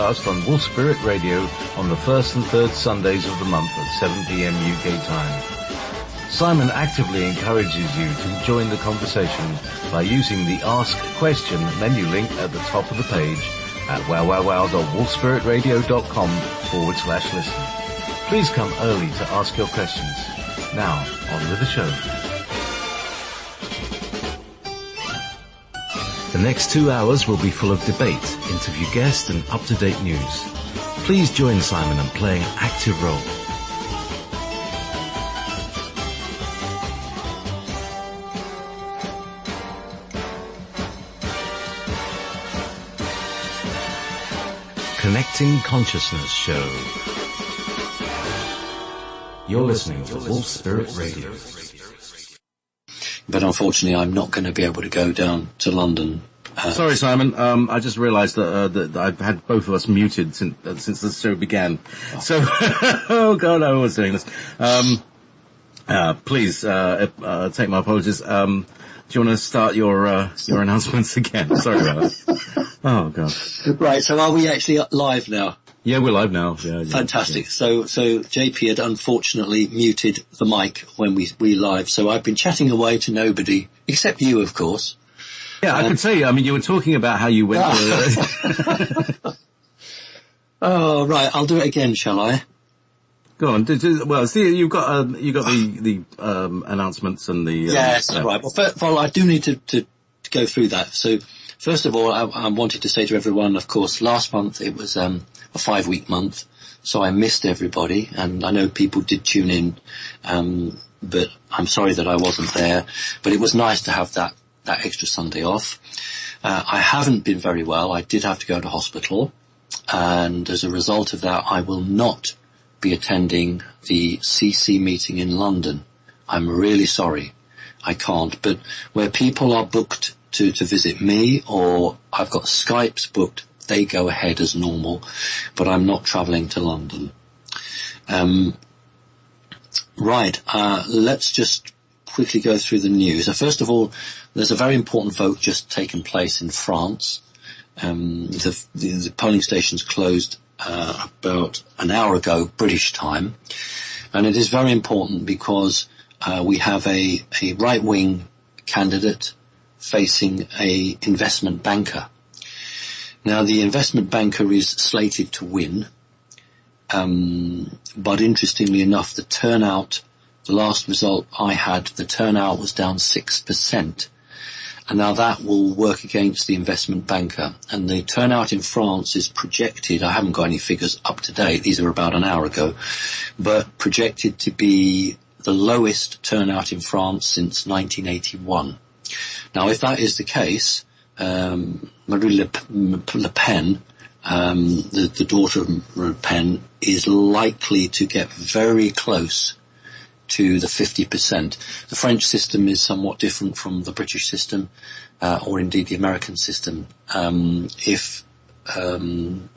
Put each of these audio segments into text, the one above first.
broadcast on Wolf Spirit Radio on the first and third Sundays of the month at 7 p.m. UK time. Simon actively encourages you to join the conversation by using the Ask Question menu link at the top of the page at wowwowwow.wolfspiritradio.com/listen. Please come early to ask your questions. Now, on with the show. The next 2 hours will be full of debate, interview guests and up-to-date news. Please join Simon in playing an active role. Connecting Consciousness Show. You're listening to Wolf Spirit Radio. But unfortunately, I'm not going to be able to go down to London. Sorry, Simon. I just realised that I've had both of us muted since the show began. Oh. So, oh God, I was doing this. Please take my apologies. Do you want to start your announcements again? Sorry about that. Oh God. Right. So, are we actually live now? Yeah, we're live now. Yeah, fantastic. Yeah. So JP had unfortunately muted the mic when we live, so I've been chatting away to nobody, except you, of course. Yeah, I could say, I mean, you were talking about how you went Oh, right, I'll do it again, shall I? Go on. Well, see, you've got the announcements and the... yes, right. Well, first of all, I do need to go through that. So, first of all, I wanted to say to everyone, of course, last month it was a 5-week month, so I missed everybody, and I know people did tune in, but I'm sorry that I wasn't there. But it was nice to have that extra Sunday off. I haven't been very well. I did have to go to hospital, and as a result of that, I will not be attending the CC meeting in London. I'm really sorry. I can't. But where people are booked to visit me, or I've got Skypes booked, they go ahead as normal, but I'm not travelling to London. Right, let's just quickly go through the news. First of all, there's a very important vote just taken place in France. The polling stations closed about an hour ago, British time, and it is very important because we have a right-wing candidate facing a investment banker. Now, the investment banker is slated to win, but interestingly enough, the last result I had, the turnout was down 6%. And now that will work against the investment banker. And the turnout in France is projected, I haven't got any figures up to date, these are about an hour ago, but projected to be the lowest turnout in France since 1981. Now, if that is the case, Marine Le Pen, the daughter of Le Pen, is likely to get very close to the 50%. The French system is somewhat different from the British system, or indeed the American system. If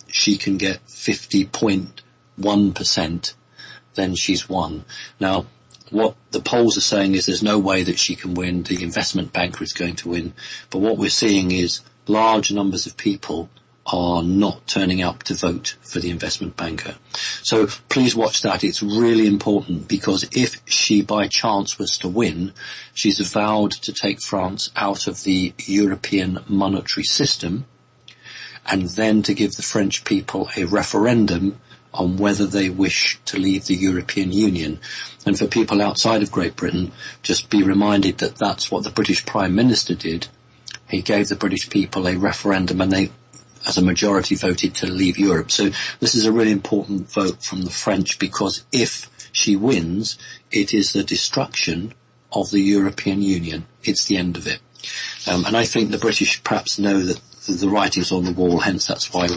she can get 50.1%, then she's won. Now, what the polls are saying is there's no way that she can win. The investment banker is going to win. But what we're seeing is large numbers of people are not turning up to vote for the investment banker. So please watch that. It's really important because if she by chance was to win, she's vowed to take France out of the European monetary system and then to give the French people a referendum on whether they wish to leave the European Union. And for people outside of Great Britain, just be reminded that that's what the British Prime Minister did. He gave the British people a referendum and they, as a majority, voted to leave Europe. So this is a really important vote from the French because if she wins, it is the destruction of the European Union. It's the end of it. And I think the British perhaps know that the writing's on the wall, hence that's why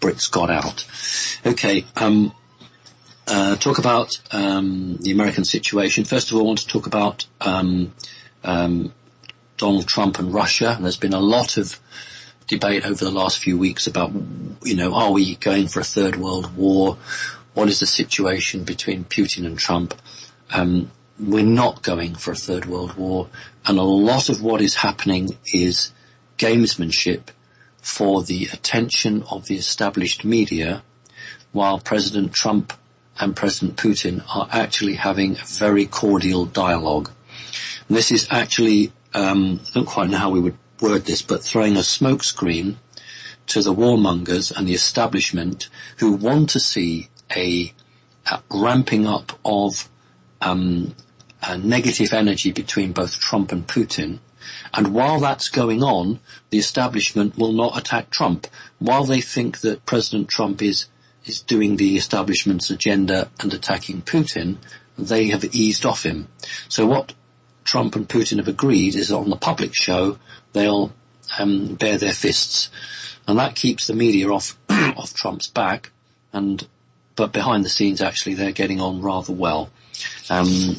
Brits got out. Okay, talk about the American situation. First of all, I want to talk about Donald Trump and Russia. And there's been a lot of debate over the last few weeks about, are we going for a third world war? What is the situation between Putin and Trump? We're not going for a third world war. And a lot of what is happening is gamesmanship for the attention of the established media, while President Trump and President Putin are actually having a very cordial dialogue. And this is actually, I don't quite know how we would word this, but throwing a smokescreen to the warmongers and the establishment who want to see a ramping up of negative energy between both Trump and Putin. And while that's going on, the establishment will not attack Trump. While they think that President Trump is doing the establishment's agenda and attacking Putin, they have eased off him. So what Trump and Putin have agreed is that on the public show, they'll bare their fists. And that keeps the media off Trump's back. But behind the scenes, actually, they're getting on rather well. Am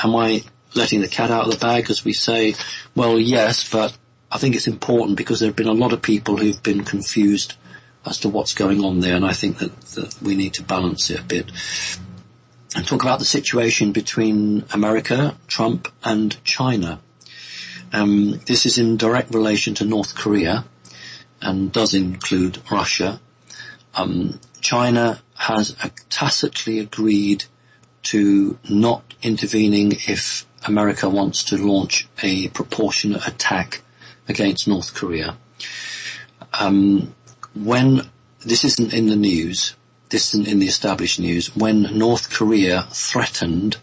I letting the cat out of the bag, as we say? Well, yes, but I think it's important because there have been a lot of people who've been confused as to what's going on there, and I think that we need to balance it a bit. And talk about the situation between America, Trump, and China. This is in direct relation to North Korea and does include Russia. China has tacitly agreed to not intervening if America wants to launch a proportionate attack against North Korea. When this isn't in the news, this isn't in the established news, when North Korea threatened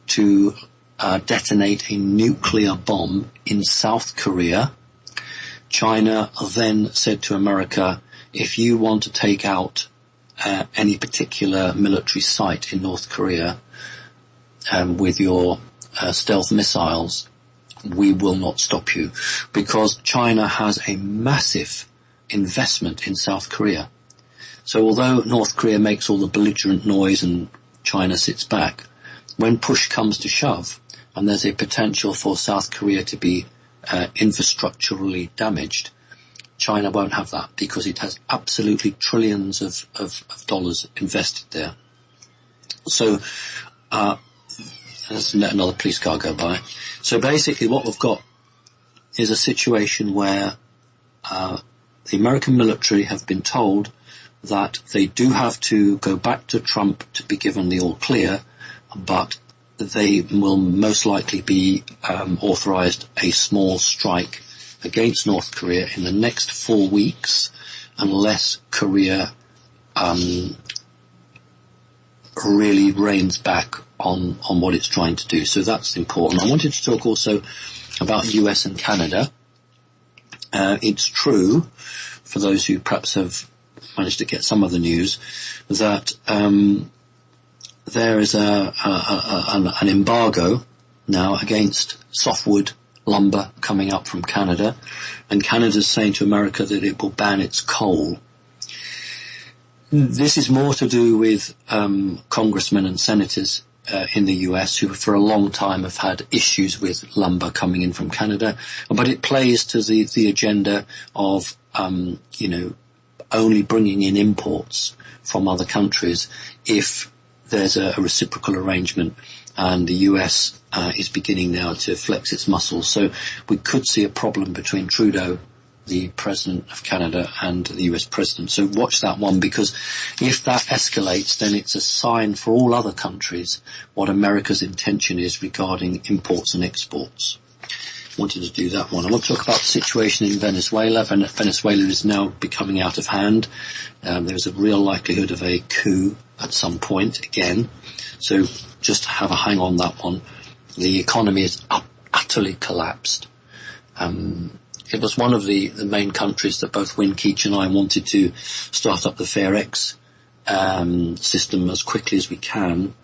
to detonate a nuclear bomb in South Korea, China then said to America, if you want to take out any particular military site in North Korea with your stealth missiles, we will not stop you, because China has a massive investment in South Korea. So although North Korea makes all the belligerent noise and China sits back, when push comes to shove and there's a potential for South Korea to be infrastructurally damaged, China won't have that because it has absolutely trillions of dollars invested there. So let's let another police car go by. So basically what we've got is a situation where the American military have been told that they do have to go back to Trump to be given the all clear, but they will most likely be authorized a small strike against North Korea in the next 4 weeks unless Korea really reins back on what it's trying to do. So that's important. I wanted to talk also about US and Canada. It's true, for those who perhaps have managed to get some of the news, that there is an embargo now against softwood lumber coming up from Canada, and Canada's saying to America that it will ban its coal. This is more to do with congressmen and senators in the US who for a long time have had issues with lumber coming in from Canada, but it plays to the agenda of only bringing in imports from other countries if there's a reciprocal arrangement, and the US is beginning now to flex its muscles. So we could see a problem between Trudeau, the President of Canada, and the US President. So watch that one, because if that escalates, then it's a sign for all other countries what America's intention is regarding imports and exports. Wanted to do that one. I want to talk about the situation in Venezuela. Venezuela is now becoming out of hand. There's a real likelihood of a coup at some point again. So just have a hang on that one. The economy is utterly collapsed. It was one of the main countries that both Win Keach and I wanted to start up the FairX system as quickly as we can.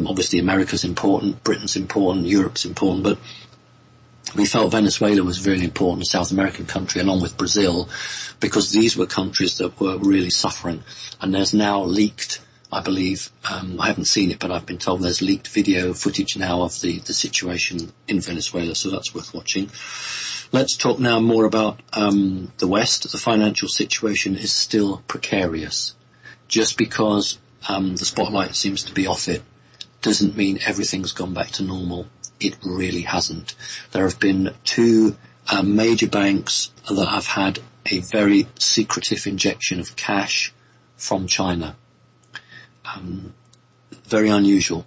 Obviously America's important, Britain's important, Europe's important, but we felt Venezuela was a really important South American country, along with Brazil, because these were countries that were really suffering. And there's now leaked, I believe, I haven't seen it, but I've been told there's leaked video footage now of the situation in Venezuela, so that's worth watching. Let's talk now more about the West. The financial situation is still precarious. Just because the spotlight seems to be off it doesn't mean everything's gone back to normal. It really hasn't. There have been two major banks that have had a very secretive injection of cash from China. Very unusual.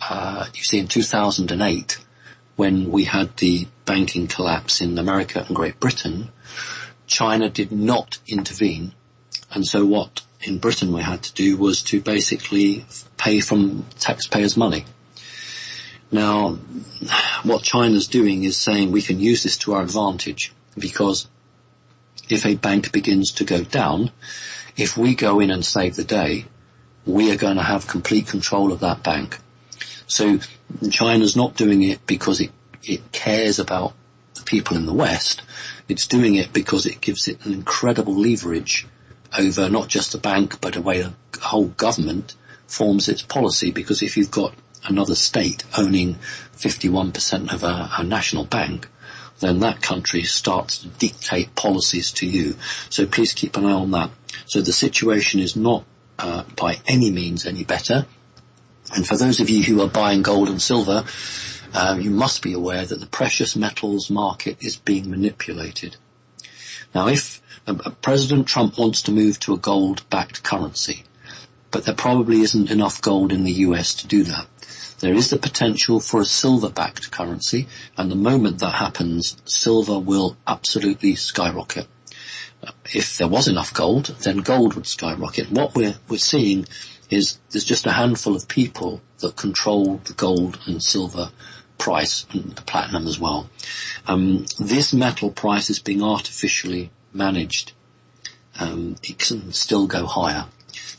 You see, in 2008, when we had the banking collapse in America and Great Britain, China did not intervene. And so what in Britain we had to do was to basically pay from taxpayers' money. Now, what China's doing is saying we can use this to our advantage, because if a bank begins to go down, if we go in and save the day, we are going to have complete control of that bank. So China's not doing it because it cares about the people in the West. It's doing it because it gives it an incredible leverage over not just the bank, but the way the whole government forms its policy. Because if you've got another state owning 51% of a national bank, then that country starts to dictate policies to you. So please keep an eye on that. So the situation is not by any means any better. And for those of you who are buying gold and silver, you must be aware that the precious metals market is being manipulated. Now, if President Trump wants to move to a gold-backed currency, but there probably isn't enough gold in the US to do that. There is the potential for a silver-backed currency, and the moment that happens, silver will absolutely skyrocket. If there was enough gold, then gold would skyrocket. What we're seeing is there's just a handful of people that control the gold and silver price, and the platinum as well. This metal price is being artificially managed. It can still go higher.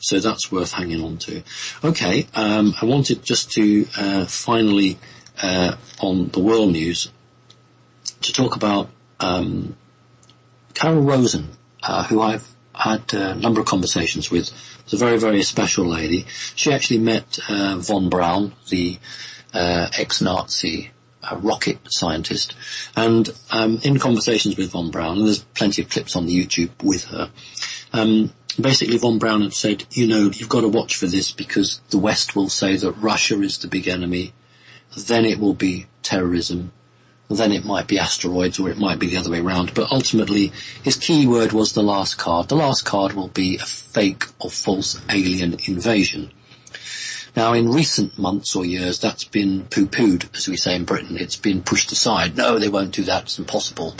So that's worth hanging on to. Okay, I wanted just to finally, on the world news, to talk about Carol Rosen, who I've had a number of conversations with. It's a very, very special lady. She actually met von Braun, the ex-Nazi rocket scientist, and in conversations with von Braun, and there's plenty of clips on the YouTube with her, basically von Braun had said, you've got to watch for this, because the West will say that Russia is the big enemy, then it will be terrorism, then it might be asteroids, or it might be the other way around. But ultimately, his key word was the last card. The last card will be a fake or false alien invasion. Now, in recent months or years, that's been poo-pooed, as we say in Britain. It's been pushed aside. No, they won't do that. It's impossible.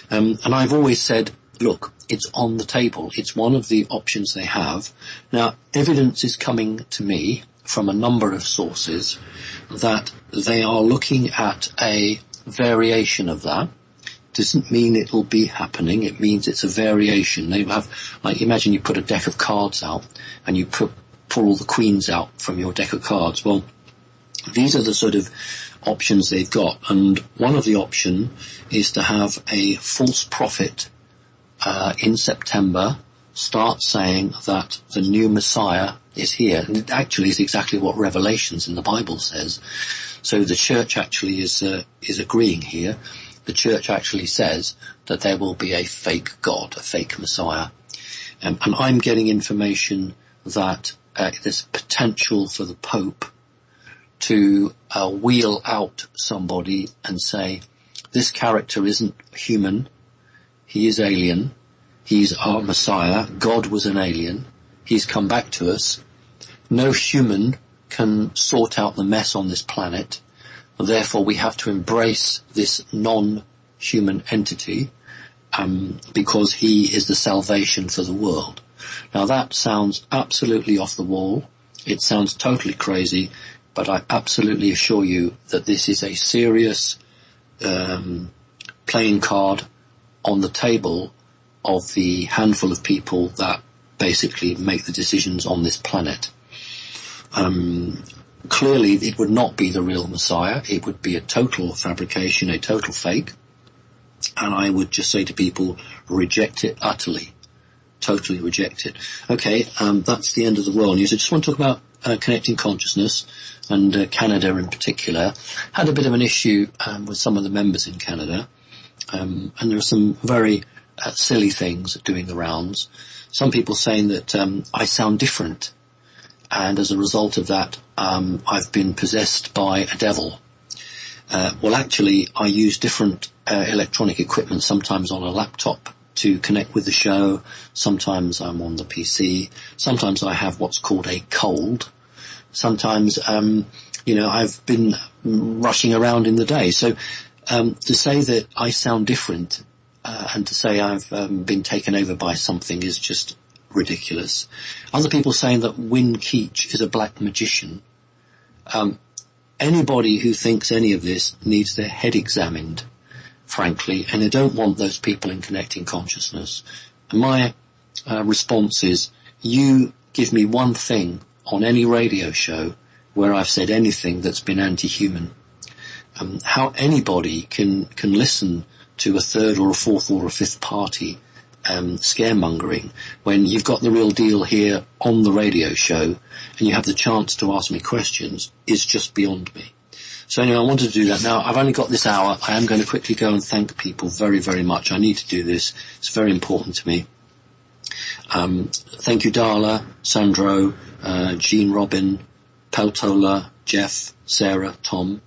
And I've always said, look, it's on the table. It's one of the options they have. Now, evidence is coming to me from a number of sources that they are looking at a variation of that. Doesn't mean it'll be happening. It means it's a variation. They have, like, imagine you put a deck of cards out and you pull all the queens out from your deck of cards. Well, these are the sort of options they've got. And one of the option is to have a false prophet in September start saying that the new Messiah is here. And it actually is exactly what Revelations in the Bible says. So the church actually is agreeing here. The church actually says that there will be a fake God, a fake Messiah. And I'm getting information that there's potential for the Pope to wheel out somebody and say, this character isn't human, he is alien, he's our Messiah, God was an alien, he's come back to us, no human can sort out the mess on this planet, therefore we have to embrace this non-human entity because he is the salvation for the world. Now that sounds absolutely off the wall, it sounds totally crazy, but I absolutely assure you that this is a serious playing card on the table of the handful of people that basically make the decisions on this planet. Clearly it would not be the real Messiah, it would be a total fabrication, a total fake, and I would just say to people, reject it utterly. Totally reject it. Okay, that's the end of the world news. I just want to talk about connecting consciousness and Canada in particular. Had a bit of an issue with some of the members in Canada, and there are some very silly things doing the rounds. Some people saying that I sound different, and as a result of that, I've been possessed by a devil. Well, actually, I use different electronic equipment, sometimes on a laptop to connect with the show. Sometimes I'm on the PC. Sometimes I have what's called a cold. Sometimes, I've been rushing around in the day. So to say that I sound different and to say I've been taken over by something is just ridiculous. Other people saying that Win Keach is a black magician. Anybody who thinks any of this needs their head examined, frankly, and I don't want those people in Connecting Consciousness. And my response is, you give me one thing on any radio show where I've said anything that's been anti-human. How anybody can listen to a third or a fourth or a fifth party scaremongering when you've got the real deal here on the radio show and you have the chance to ask me questions is just beyond me. So anyway, I wanted to do that. Now, I've only got this hour. I am going to quickly go and thank people very, very much. I need to do this. It's very important to me. Thank you, Darla, Sandro, Jean Robin, Peltola, Jeff, Sarah, Tom,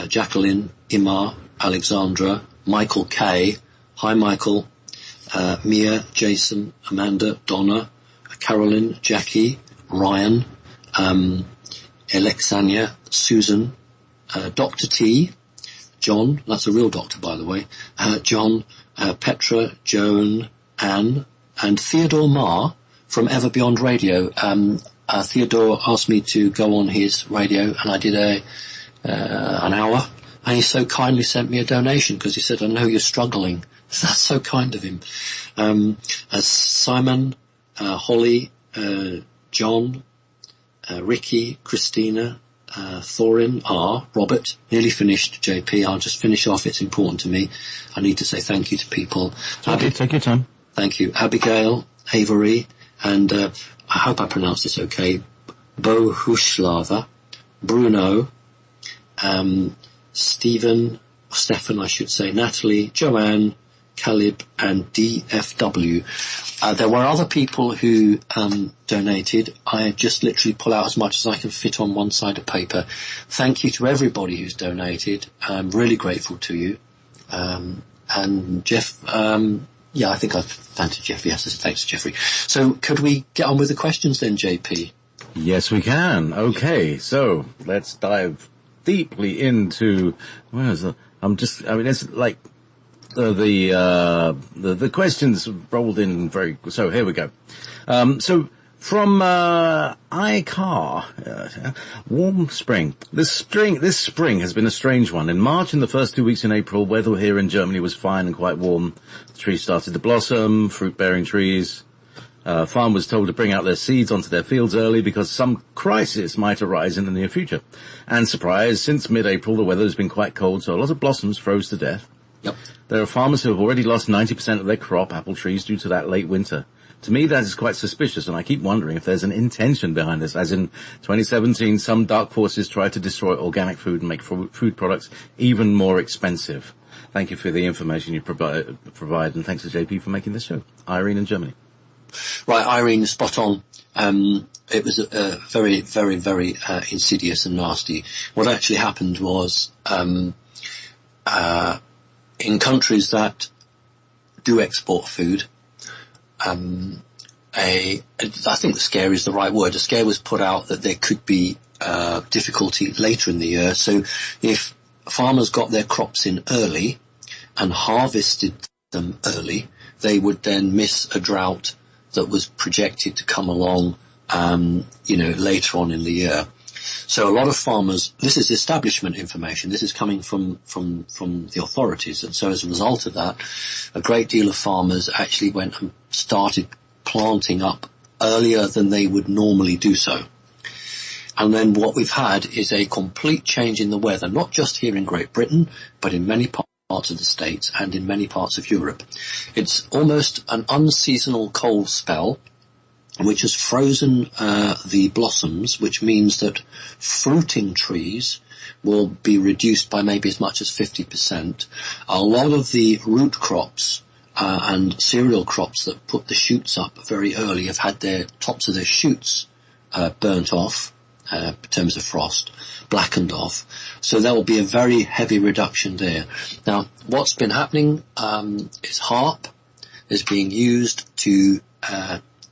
Jacqueline, Imar, Alexandra, Michael K. Hi, Michael. Mia, Jason, Amanda, Donna, Carolyn, Jackie, Ryan, Alexania, Susan, Dr. T, John, that's a real doctor, by the way, John, Petra, Joan, Anne, and Theodore Marr from Ever Beyond Radio. Theodore asked me to go on his radio, and I did an hour, and he so kindly sent me a donation because he said, I know you're struggling. That's so kind of him. Simon, Holly, John, Ricky, Christina, Thorin, Robert, nearly finished, JP. I'll just finish off. It's important to me. I need to say thank you to people. Okay, take your time. Thank you. Abigail, Avery, and I hope I pronounced this okay, Bo Huslava, Bruno, Stephen, I should say, Natalie, Joanne, Caleb, and DFW. There were other people who donated. I just literally pull out as much as I can fit on one side of paper. Thank you to everybody who's donated. I'm really grateful to you. And Jeff, I think I've thanked Jeff. Yes, thanks to Jeffrey. So could we get on with the questions then, JP? Yes, we can. Okay, so let's dive deeply into, it's like the questions rolled in so here we go. So from iCar, warm spring. This spring has been a strange one. In March and the first 2 weeks in April, weather here in Germany was fine and quite warm. The trees started to blossom, fruit-bearing trees. Farmers was told to bring out their seeds onto their fields early because some crisis might arise in the near future. And surprise, since mid-April the weather has been quite cold, so a lot of blossoms froze to death. Yep. There are farmers who have already lost 90% of their crop, apple trees, due to that late winter. To me, that is quite suspicious, and I keep wondering if there's an intention behind this. As in 2017, some dark forces tried to destroy organic food and make food products even more expensive. Thank you for the information you provide, and thanks to JP for making this show. Irene in Germany. Right, Irene, spot on. It was very, very, very insidious and nasty. What actually happened was in countries that do export food, I think the scare is the right word. A scare was put out that there could be difficulty later in the year. So if farmers got their crops in early and harvested them early, they would then miss a drought that was projected to come along, later on in the year. So a lot of farmers, this is establishment information, this is coming from the authorities, and so as a result of that, a great deal of farmers actually went and started planting up earlier than they would normally do so. And then what we've had is a complete change in the weather, not just here in Great Britain, but in many parts of the States and in many parts of Europe. It's almost an unseasonal cold spell, which has frozen the blossoms, which means that fruiting trees will be reduced by maybe as much as 50%. A lot of the root crops and cereal crops that put the shoots up very early have had their tops of their shoots burnt off in terms of frost, blackened off. So there will be a very heavy reduction there. Now, what's been happening is HAARP. is being used to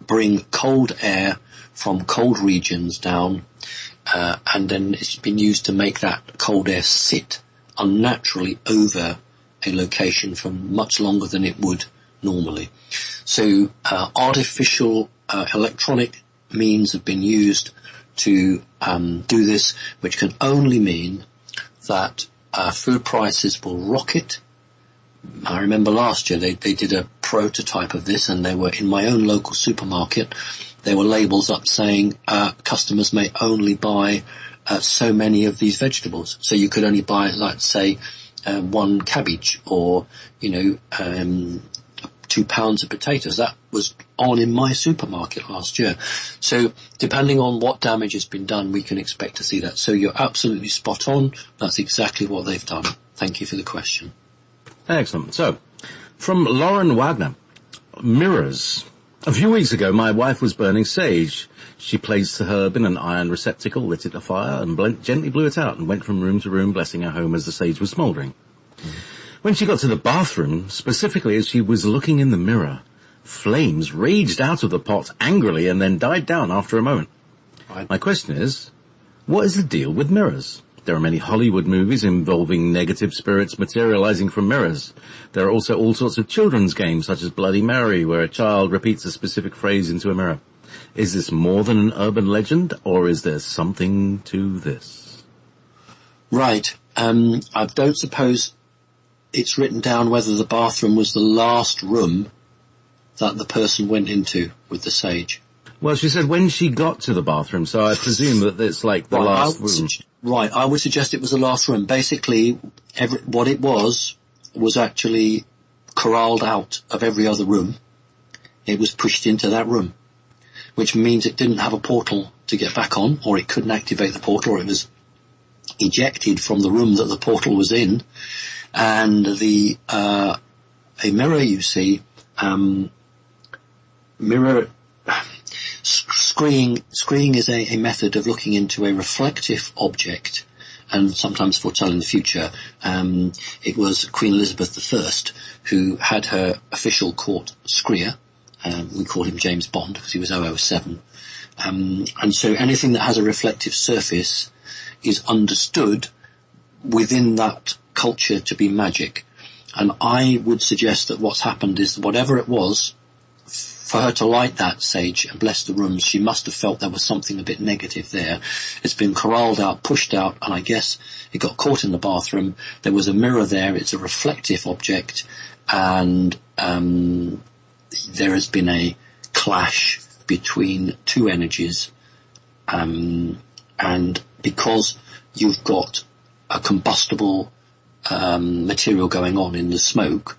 bring cold air from cold regions down, and then it's been used to make that cold air sit unnaturally over a location for much longer than it would normally. So artificial electronic means have been used to do this, which can only mean that food prices will rocket. I remember last year they did a prototype of this, and they were in my own local supermarket. There were labels up saying customers may only buy so many of these vegetables. So you could only buy, like, say, 1 cabbage, or 2 pounds of potatoes. That was on in my supermarket last year. So depending on what damage has been done, we can expect to see that. So you're absolutely spot on. That's exactly what they've done. Thank you for the question. Excellent. So, from Lauren Wagner, mirrors. A few weeks ago, my wife was burning sage. She placed the herb in an iron receptacle, lit it afire, and gently blew it out, and went from room to room, blessing her home as the sage was smouldering. When she got to the bathroom, specifically as she was looking in the mirror, flames raged out of the pot angrily and then died down after a moment. My question is, what is the deal with mirrors? There are many Hollywood movies involving negative spirits materializing from mirrors. There are also all sorts of children's games, such as Bloody Mary, where a child repeats a specific phrase into a mirror. Is this more than an urban legend, or is there something to this? Right. I don't suppose it's written down whether the bathroom was the last room that the person went into with the sage. Well, she said when she got to the bathroom, so I presume that it's like the last room. Right, I would suggest it was the last room. Basically, what it was actually corralled out of every other room. It was pushed into that room, which means it didn't have a portal to get back on, or it couldn't activate the portal, or it was ejected from the room that the portal was in. And a mirror, you see, scrying is a method of looking into a reflective object and sometimes foretelling the future. It was Queen Elizabeth I who had her official court scryer. We call him James Bond because he was 007. And so anything that has a reflective surface is understood within that culture to be magic. And I would suggest that what's happened is whatever it was, for her to light that sage and bless the rooms, she must have felt there was something a bit negative there. It's been corralled out, pushed out, and I guess it got caught in the bathroom. There was a mirror there. It's a reflective object, and there has been a clash between two energies. And because you've got a combustible material going on in the smoke,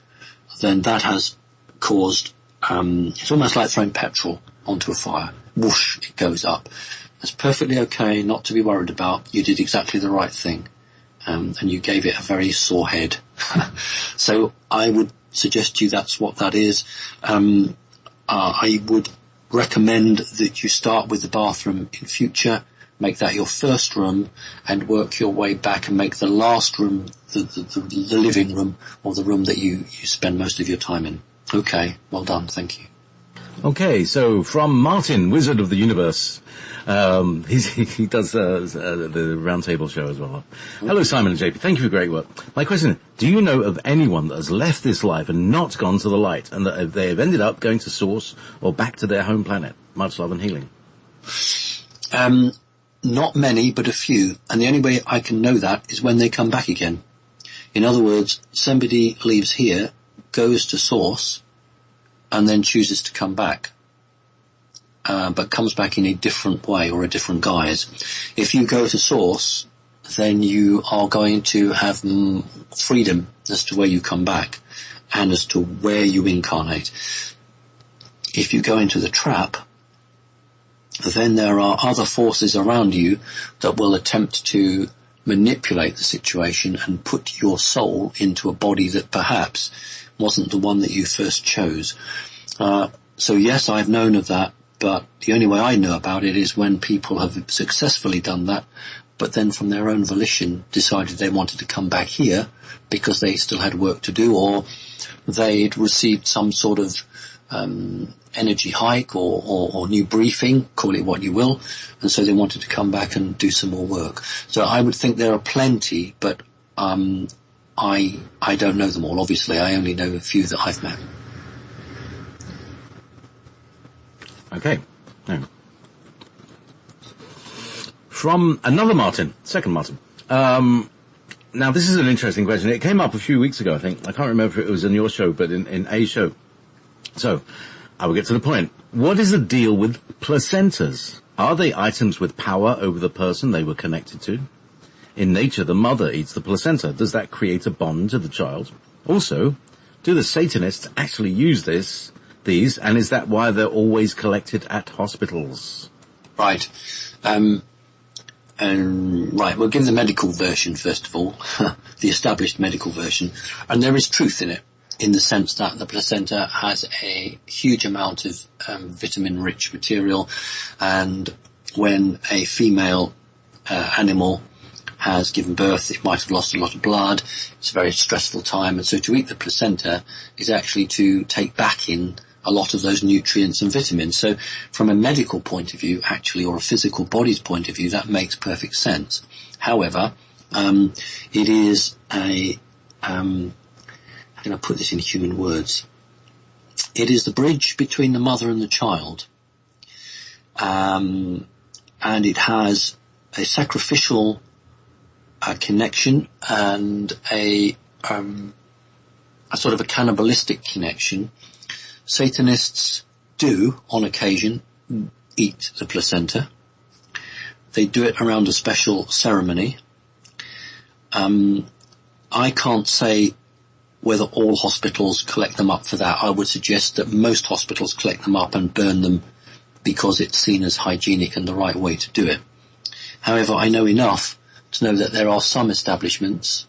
then that has caused it's almost like throwing petrol onto a fire. Whoosh, it goes up. It's perfectly okay, not to be worried about. You did exactly the right thing, and you gave it a very sore head. So I would suggest to you that's what that is. I would recommend that you start with the bathroom in future, make that your first room, and work your way back and make the last room the living room, or the room that you spend most of your time in. Okay, well done, thank you. Okay, so from Martin, Wizard of the Universe, he does the Roundtable show as well. Hello, Simon and JP, thank you for great work. My question is, do you know of anyone that has left this life and not gone to the light, and that they have ended up going to Source or back to their home planet? Much love and healing. Not many, but a few, and the only way I can know that is when they come back again. In other words, somebody leaves here, goes to Source, and then chooses to come back, but comes back in a different way or a different guise. If you go to Source, then you are going to have freedom as to where you come back and as to where you incarnate. If you go into the trap, then there are other forces around you that will attempt to manipulate the situation and put your soul into a body that perhaps wasn't the one that you first chose. So yes, I've known of that, but the only way I know about it is when people have successfully done that, but then from their own volition decided they wanted to come back here because they still had work to do, or they'd received some sort of energy hike or new briefing, call it what you will, and so they wanted to come back and do some more work. So I would think there are plenty, but I don't know them all, obviously. I only know a few that I've met. Okay. No. From another Martin, second Martin. Now, this is an interesting question. It came up a few weeks ago, I think. I can't remember if it was in your show, but in a show. So, I will get to the point. What is the deal with placentas? Are they items with power over the person they were connected to? In nature, the mother eats the placenta. Does that create a bond to the child? Also, do the Satanists actually use these, and is that why they're always collected at hospitals? Right. Right, we'll give the medical version first of all, the established medical version, and there is truth in it, in the sense that the placenta has a huge amount of vitamin-rich material, and when a female animal has given birth, it might have lost a lot of blood, it's a very stressful time, and so to eat the placenta is actually to take back in a lot of those nutrients and vitamins. So from a medical point of view, actually, or a physical body's point of view, that makes perfect sense. However, it is how can I put this in human words? It is the bridge between the mother and the child. And it has a sacrificial connection and a sort of a cannibalistic connection. Satanists do, on occasion, eat the placenta. They do it around a special ceremony. I can't say whether all hospitals collect them up for that. I would suggest that most hospitals collect them up and burn them because it's seen as hygienic and the right way to do it. However, I know enough to know that there are some establishments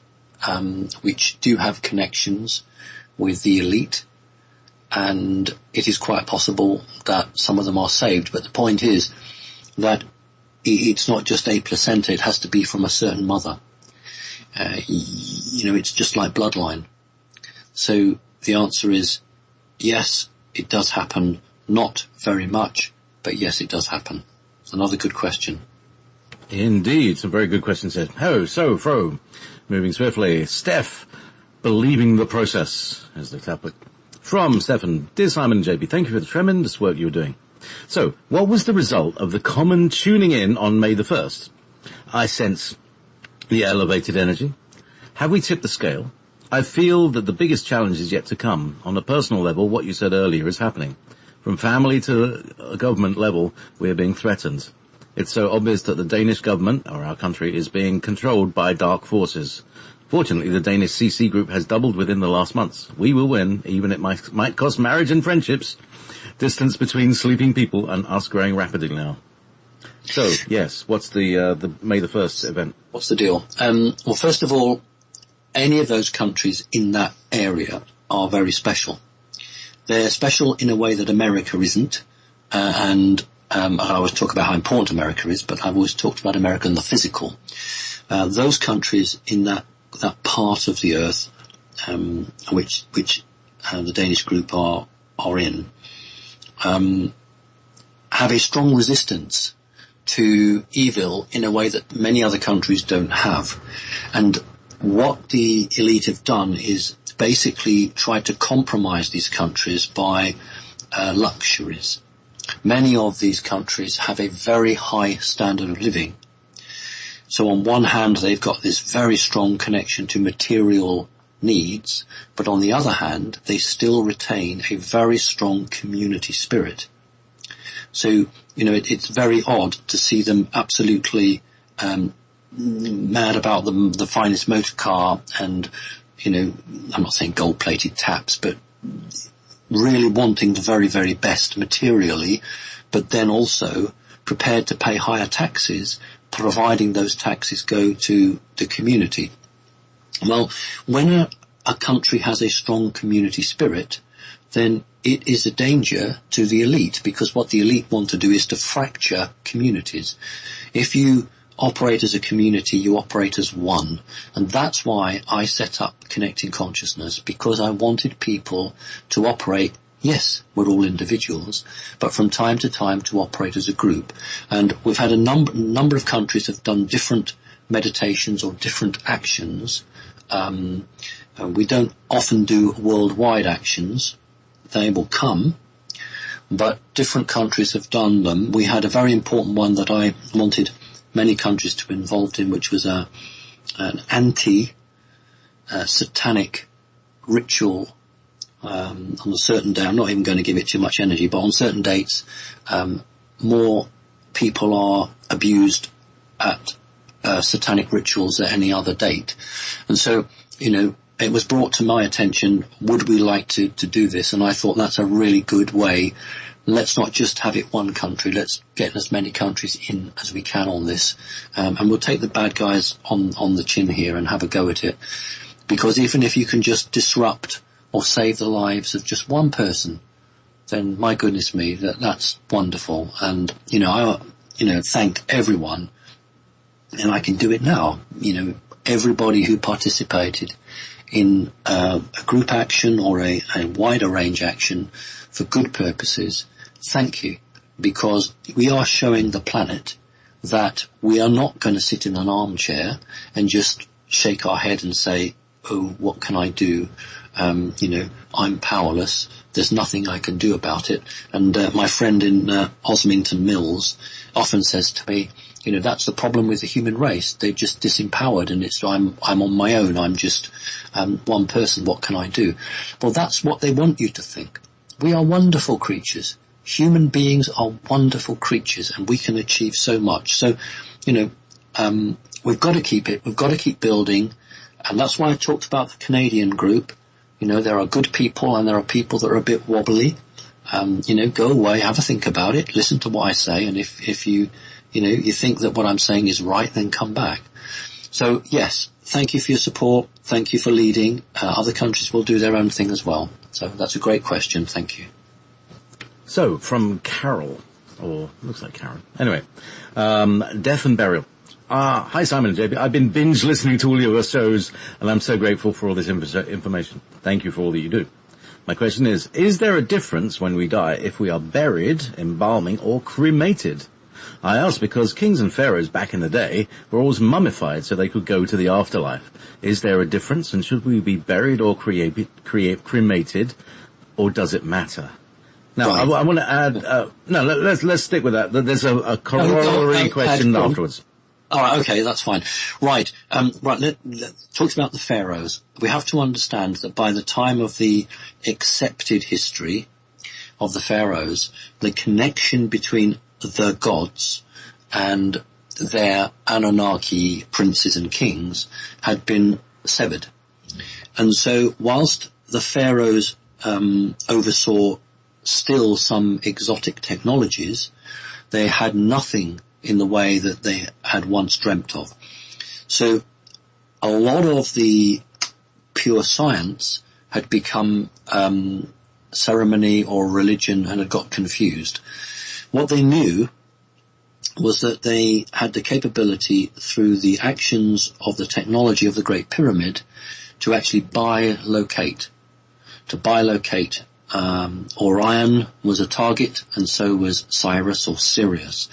which do have connections with the elite, and it is quite possible that some of them are saved. But the point is that it's not just a placenta, it has to be from a certain mother. It's just like bloodline. So the answer is yes, it does happen. Not very much, but yes, it does happen. Another good question. Indeed, some very good questions here. Fro, moving swiftly. Steph, believing the process is the topic. From Stefan, dear Simon and JB, thank you for the tremendous work you're doing. So, what was the result of the common tuning in on May the 1st? I sense the elevated energy. Have we tipped the scale? I feel that the biggest challenge is yet to come. On a personal level, what you said earlier is happening. From family to a government level, we are being threatened. It's so obvious that the Danish government, or our country, is being controlled by dark forces. Fortunately, the Danish CC group has doubled within the last months. We will win, even it might cost marriage and friendships. Distance between sleeping people and us growing rapidly now. So, yes, what's the May the 1st event? What's the deal? Well, first of all, any of those countries in that area are very special. They're special in a way that America isn't, I always talk about how important America is, but I've always talked about America and the physical. Those countries in that part of the earth, which the Danish group are in, have a strong resistance to evil in a way that many other countries don't have. And what the elite have done is basically try to compromise these countries by luxuries. Many of these countries have a very high standard of living. So on one hand, they've got this very strong connection to material needs, but on the other hand, they still retain a very strong community spirit. So, it's very odd to see them absolutely mad about the finest motor car and, I'm not saying gold-plated taps, but really wanting the very, very best materially, but then also prepared to pay higher taxes, providing those taxes go to the community. Well, when a country has a strong community spirit, then it is a danger to the elite, because what the elite want to do is to fracture communities. If you operate as a community, you operate as one. And that's why I set up Connecting Consciousness, because I wanted people to operate. Yes, we're all individuals, but from time to time to operate as a group. And we've had a number of countries have done different meditations or different actions. We don't often do worldwide actions. They will come, but different countries have done them. We had a very important one that I wanted many countries to be involved in, which was an anti-satanic ritual on a certain day. I'm not even going to give it too much energy, but on certain dates, more people are abused at satanic rituals at any other date. And so, it was brought to my attention, would we like to do this? And I thought that's a really good way. Let's not just have it one country. Let's get as many countries in as we can on this. And we'll take the bad guys on the chin here and have a go at it. Because even if you can just disrupt or save the lives of just one person, then my goodness me, that's wonderful. And, I thank everyone. And I can do it now. Everybody who participated in a group action or a wider range action for good purposes, thank you, because we are showing the planet that we are not going to sit in an armchair and just shake our head and say, oh, what can I do? I'm powerless. There's nothing I can do about it. And my friend in Osmington Mills often says to me, that's the problem with the human race. They're just disempowered, and I'm on my own. I'm just one person. What can I do? Well, that's what they want you to think. We are wonderful creatures. Human beings are wonderful creatures, and we can achieve so much. So, we've got to keep it. We've got to keep building, and that's why I talked about the Canadian group. There are good people, and there are people that are a bit wobbly. Go away, have a think about it, listen to what I say, and if you think that what I'm saying is right, then come back. So, yes, thank you for your support. Thank you for leading. Other countries will do their own thing as well. So that's a great question. Thank you. So, from Carol, or looks like Karen. Anyway, death and burial. Hi, Simon and JP. I've been binge listening to all your shows, and I'm so grateful for all this information. Thank you for all that you do. My question is there a difference when we die if we are buried, embalming, or cremated? I ask because kings and pharaohs back in the day were always mummified so they could go to the afterlife. Is there a difference, and should we be buried or cremated, or does it matter? Now, right. I want to add, let's stick with that. There's a corollary question afterwards. All right, okay, that's fine. Right, talks about the pharaohs. We have to understand that by the time of the accepted history of the pharaohs, the connection between the gods and their Anunnaki princes and kings had been severed. And so whilst the pharaohs oversaw still some exotic technologies, they had nothing in the way that they had once dreamt of. So a lot of the pure science had become ceremony or religion and had got confused. What they knew was that they had the capability through the actions of the technology of the Great Pyramid to actually bilocate. Orion was a target, and so was Cyrus or Sirius.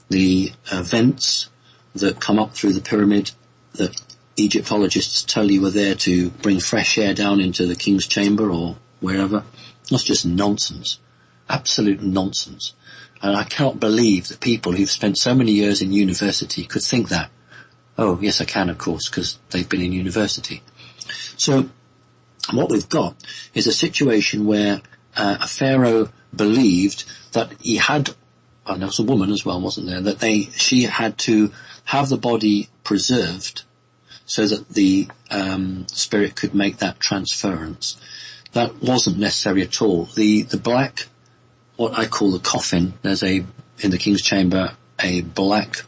The vents that come up through the pyramid that Egyptologists tell you are there to bring fresh air down into the king's chamber or wherever, that's just nonsense. Absolute nonsense. And I cannot believe that people who've spent so many years in university could think that. Oh, yes, I can, of course, because they've been in university. So what we've got is a situation where a pharaoh believed that he had, and there was a woman as well, wasn't there, that she had to have the body preserved so that the spirit could make that transference. That wasn't necessary at all. The black, what I call the coffin, there's in the King's Chamber, a black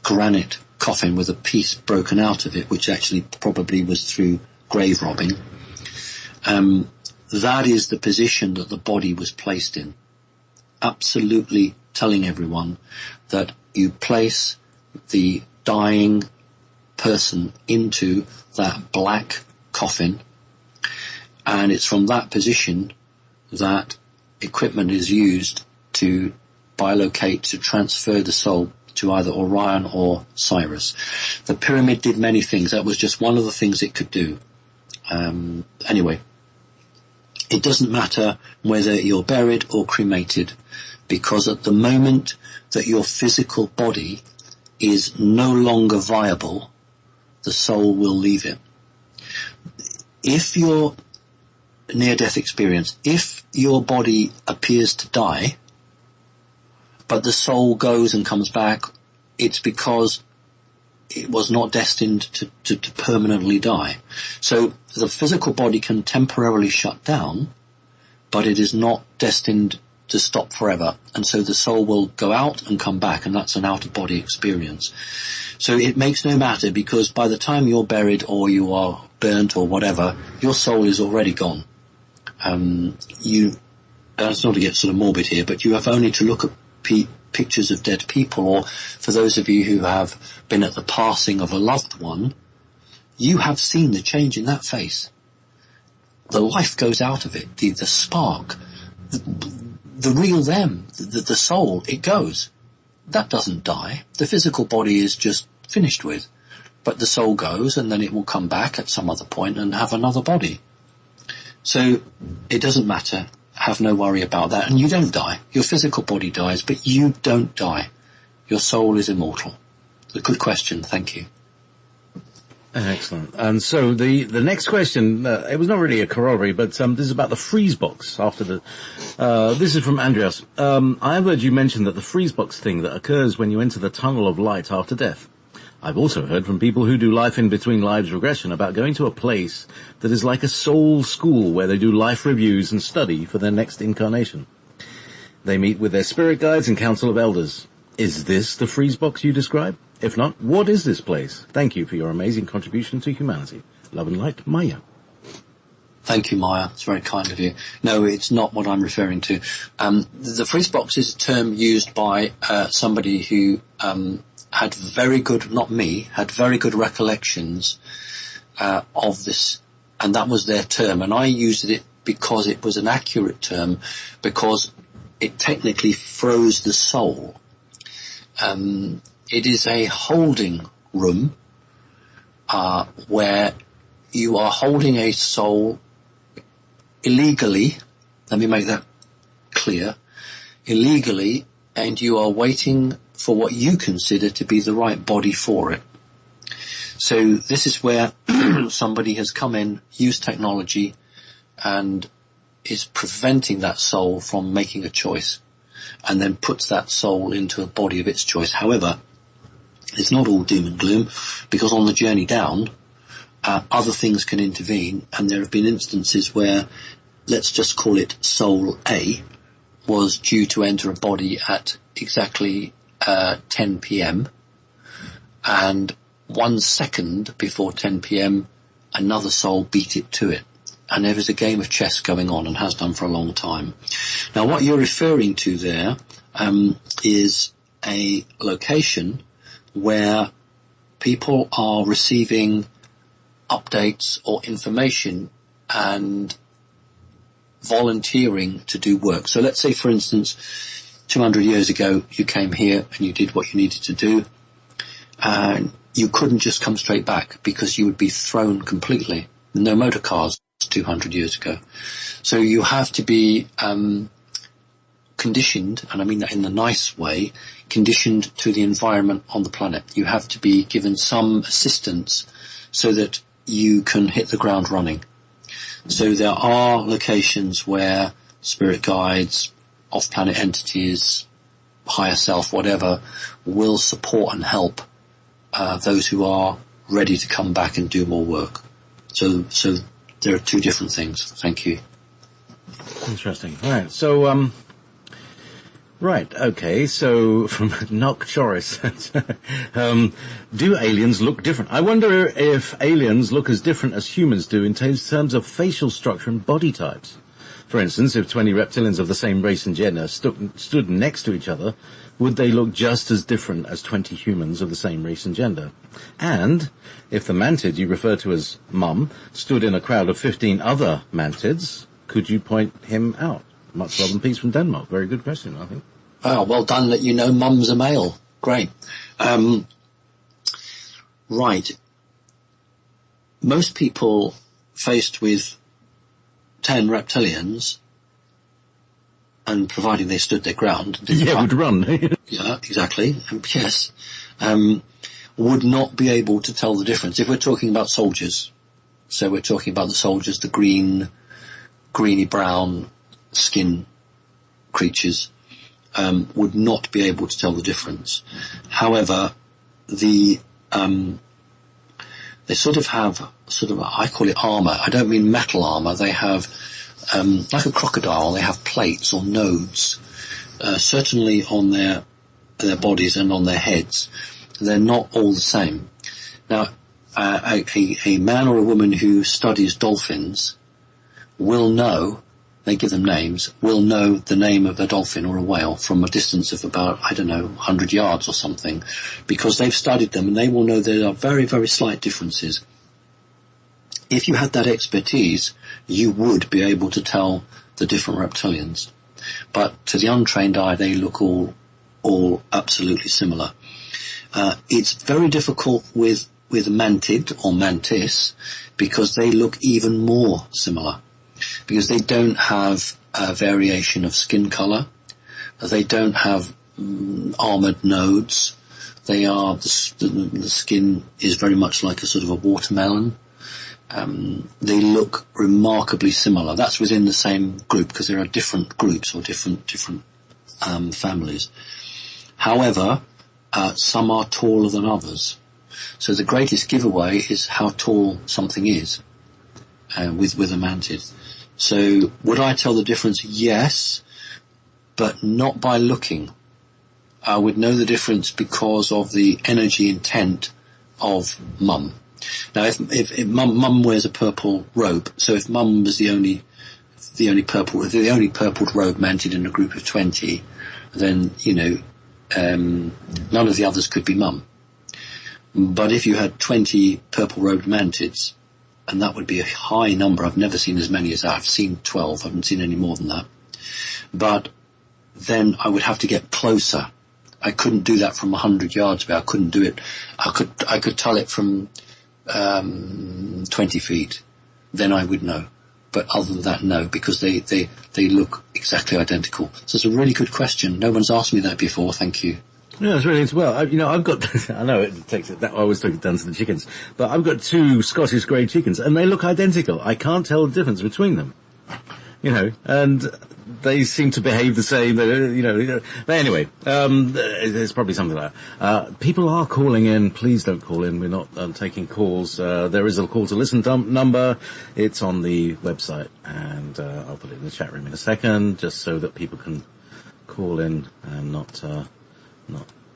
granite coffin with a piece broken out of it, which actually probably was through grave robbing. That is the position that the body was placed in. Absolutely telling everyone that you place the dying person into that black coffin, and it's from that position that equipment is used to bilocate, to transfer the soul to either Orion or Sirius. The pyramid did many things. That was just one of the things it could do. Anyway, it doesn't matter whether you're buried or cremated, because at the moment that your physical body is no longer viable, the soul will leave it. If your near-death experience, if your body appears to die, but the soul goes and comes back, it's because it was not destined to permanently die. So the physical body can temporarily shut down, but it is not destined to stop forever. And so the soul will go out and come back, and that's an out-of-body experience. So it makes no matter, because by the time you're buried or you are burnt or whatever, your soul is already gone. It's not to get sort of morbid here, but you have only to look at pictures of dead people, or for those of you who have been at the passing of a loved one, you have seen the change in that face. The life goes out of it, the spark, the real them, the soul, it goes. That doesn't die. The physical body is just finished with, but the soul goes, and then it will come back at some other point and have another body. So it doesn't matter. Have no worry about that. And you don't die. Your physical body dies, but you don't die. Your soul is immortal. It's a good question. Thank you. Excellent. And so the next question, it was not really a corollary, but this is about the freeze box. This is from Andreas. I've heard you mention that the freeze box thing that occurs when you enter the tunnel of light after death. I've also heard from people who do life in between lives regression about going to a place that is like a soul school where they do life reviews and study for their next incarnation. They meet with their spirit guides and council of elders. Is this the freeze box you describe? If not, what is this place? Thank you for your amazing contribution to humanity. Love and light, Maya. Thank you, Maya. It's very kind of you. No, it's not what I'm referring to. The freeze box is a term used by somebody who had very good recollections of this, and that was their term. And I used it because it was an accurate term, because it technically froze the soul. It is a holding room where you are holding a soul illegally. Let me make that clear. Illegally, and you are waiting for what you consider to be the right body for it. So this is where somebody has come in, used technology, and is preventing that soul from making a choice, and then puts that soul into a body of its choice. However, it's not all doom and gloom, because on the journey down, other things can intervene, and there have been instances where, let's just call it Soul A, was due to enter a body at exactly 10 p.m. and 1 second before 10 p.m. another soul beat it to it. And there was a game of chess going on, and has done for a long time. Now, what you're referring to there is a location where people are receiving updates or information and volunteering to do work. So let's say, for instance, 200 years ago, you came here and you did what you needed to do, and you couldn't just come straight back because you would be thrown completely. No motor cars 200 years ago. So you have to be conditioned, and I mean that in the nice way, conditioned to the environment on the planet. You have to be given some assistance so that you can hit the ground running. So there are locations where spirit guides, off-planet entities, higher self, whatever, will support and help those who are ready to come back and do more work. So there are two different things. Thank you. Interesting. All right. So, right. Okay. So from Nock Choris, do aliens look different? I wonder if aliens look as different as humans do in terms of facial structure and body types. For instance, if 20 reptilians of the same race and gender stood next to each other, would they look just as different as 20 humans of the same race and gender? And if the mantid you refer to as Mum stood in a crowd of 15 other mantids, could you point him out? Much love and peace from Denmark. Very good question, I think. Oh, well done that you know Mum's a male. Great. Right. Most people faced with 10 reptilians, and providing they stood their ground, would run. Yeah, exactly. Yes, would not be able to tell the difference. If we're talking about soldiers, so we're talking about the soldiers, the greeny brown skin creatures, would not be able to tell the difference. However, they sort of have I call it armour. I don't mean metal armour. They have, like a crocodile, they have plates or nodes, certainly on their bodies and on their heads. They're not all the same. Now, a man or a woman who studies dolphins will know, they give them names, will know the name of a dolphin or a whale from a distance of about, 100 yards or something, because they've studied them, and they will know there are very, very slight differences. If you had that expertise, you would be able to tell the different reptilians. But to the untrained eye, they look all absolutely similar. It's very difficult with mantid or mantis, because they look even more similar, because they don't have a variation of skin colour, they don't have armoured nodes. They are the skin is very much like a sort of a watermelon. They look remarkably similar. That's within the same group, because there are different groups or different families. However, some are taller than others. So the greatest giveaway is how tall something is with a mantid. So would I tell the difference? Yes, but not by looking. I would know the difference because of the energy intent of Mum. Now, if Mum wears a purple robe, so if Mum was the only purpled robe mantid in a group of 20, then none of the others could be Mum. But if you had 20 purple robed mantids, and that would be a high number. I've never seen as many as that. I've seen 12. I haven't seen any more than that. But then I would have to get closer. I couldn't do that from 100 yards away. I couldn't do it. I could tell it from 20 feet. Then I would know. But other than that, no, because they look exactly identical. So it's a really good question. No one's asked me that before. Thank you. Yeah, it's really, well, I've got, I know it takes it, I always take it down to the chickens, but I've got 2 Scottish grey chickens, and they look identical. I can't tell the difference between them. And they seem to behave the same, but anyway, there's probably something like that. People are calling in. Please don't call in. We're not taking calls. There is a call to listen number. It's on the website, and I'll put it in the chat room in a second, just so that people can call in and not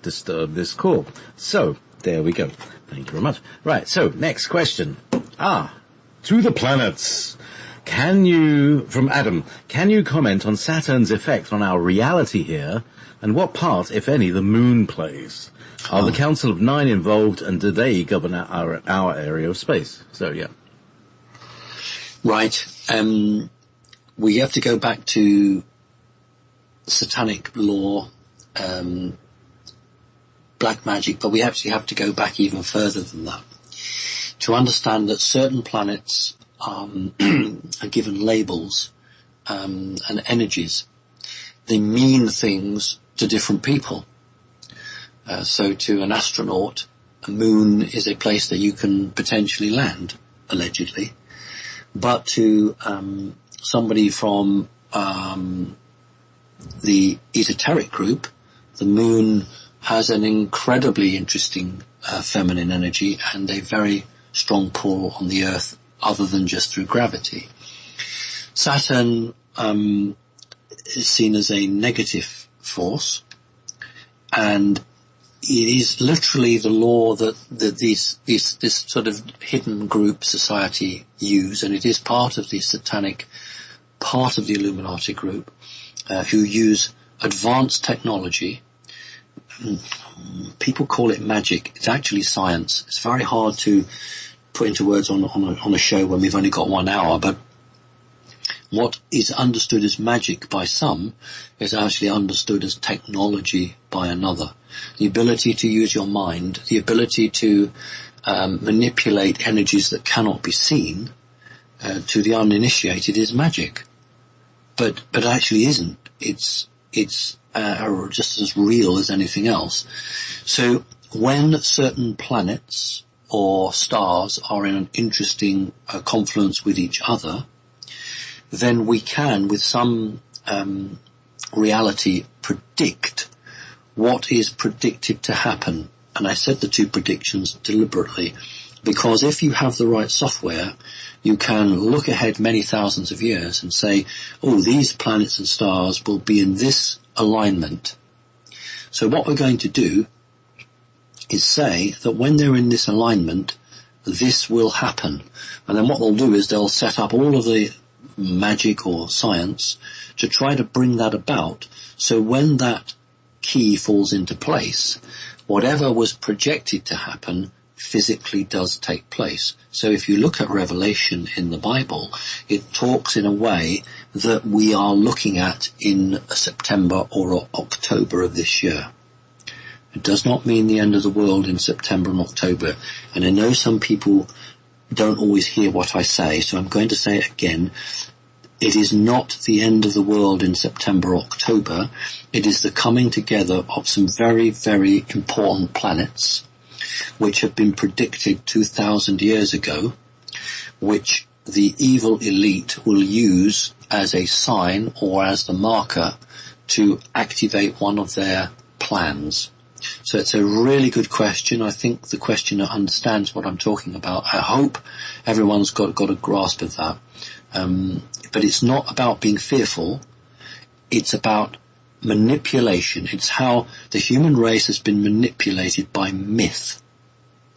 disturb this call. So, there we go. Thank you very much. Right, so, next question. To the planets. From Adam, can you comment on Saturn's effect on our reality here, and what part, if any, the moon plays? Are the Council of 9 involved, and do they govern our area of space? So, yeah. Right. We have to go back to satanic law, black magic, but we actually have to go back even further than that to understand that certain planets are given labels and energies. They mean things to different people. So to an astronaut, a moon is a place that you can potentially land, allegedly. But to somebody from the esoteric group, the moon has an incredibly interesting feminine energy and a very strong pull on the Earth other than just through gravity. Saturn is seen as a negative force, and it is literally the law that this sort of hidden group society use, and it is part of the satanic, part of the Illuminati group, who use advanced technology people call it magic. It's actually science. It's very hard to put into words on a show when we've only got 1 hour, but what is understood as magic by some is actually understood as technology by another. The ability to use your mind, the ability to manipulate energies that cannot be seen, to the uninitiated is magic. But actually isn't. It's just as real as anything else. So when certain planets or stars are in an interesting confluence with each other, then we can, with some reality, predict what is predicted to happen. And I said the two predictions deliberately, because if you have the right software, you can look ahead many thousands of years and say, oh, these planets and stars will be in this alignment. So what we're going to do is say that when they're in this alignment, this will happen. And then what they'll do is they'll set up all of the magic or science to try to bring that about. So when that key falls into place, whatever was projected to happen physically does take place. So if you look at Revelation in the Bible, it talks in a way that we are looking at in September or October of this year. It does not mean the end of the world in September and October. And I know some people don't always hear what I say, so I'm going to say it again. It is not the end of the world in September or October. It is the coming together of some very, very important planets which have been predicted 2,000 years ago, which the evil elite will use as a sign or as the marker to activate one of their plans. So it's a really good question. I think the questioner understands what I'm talking about. I hope everyone's got a grasp of that. But it's not about being fearful. It's about manipulation. It's how the human race has been manipulated by myth.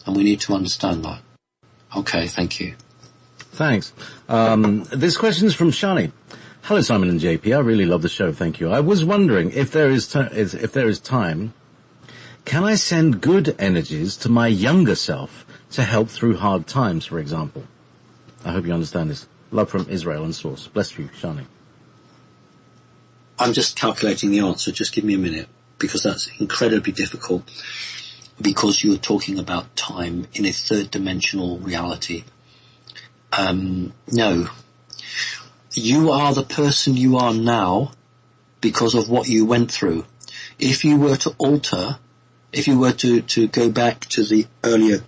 And we need to understand that. Okay, thank you. Thanks. This question is from Shani. Hello, Simon and JP. I really love the show. Thank you. I was wondering if there is time, can I send good energies to my younger self to help through hard times, for example? I hope you understand this. Love from Israel and Source. Bless you, Shani. I'm just calculating the answer. Just give me a minute, because that's incredibly difficult, because you're talking about time in a third-dimensional reality. No. You are the person you are now because of what you went through. If you were to alter, if you were to go back to the earlier